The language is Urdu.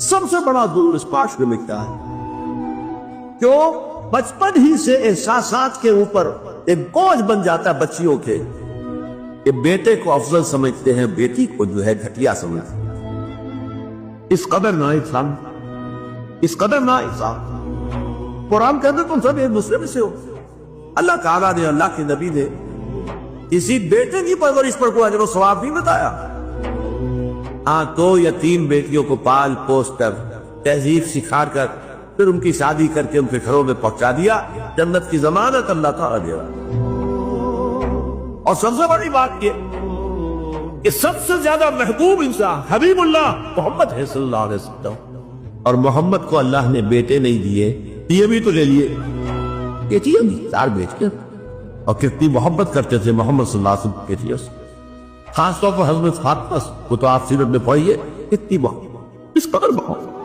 سب سے بڑا ظلم اس معاشرے میں کیا ہے؟ کیوں بچپن ہی سے احساسات کے اوپر ایک بوجھ بن جاتا ہے بچیوں کے کہ بیٹے کو افضل سمجھتے ہیں، بیٹی کو جو ہے گھٹیا سمجھتے ہیں۔ اس قدر ناانصاف، اس قدر ناانصاف۔ قرآن کے اندر تم سب ایک دوسرے میں سے ہو۔ اللہ تعالیٰ نے، اللہ کے نبی نے کسی بیٹے کی پرورش پر کوئی اجر و ثواب نہیں بتایا۔ ہاں، تو یتیم بیٹیوں کو پال پوس کر، تہذیب سکھا کر، پھر ان کی شادی کر کے ان کے گھروں میں پہنچا دیا، جنت کی ضمانت اللہ تعالیٰ دے رہا۔ اور سب سے بڑی بات یہ کہ سب سے زیادہ محبوب انسان حبیب اللہ محمد ہے صلی اللہ علیہ وسلم، اور محمد کو اللہ نے بیٹے نہیں دیے، یہ بھی تو لے لیے، بیٹیاں بھی 4 بیٹیاں، اور کتنی محبت کرتے تھے محمد صلی اللہ علیہ وسلم کی بیٹیوں سے، خاص طور پر حضرت فاطمہ کو تو آپ سیرت میں پڑھیے، کتنی محبت، اس قدر محبت۔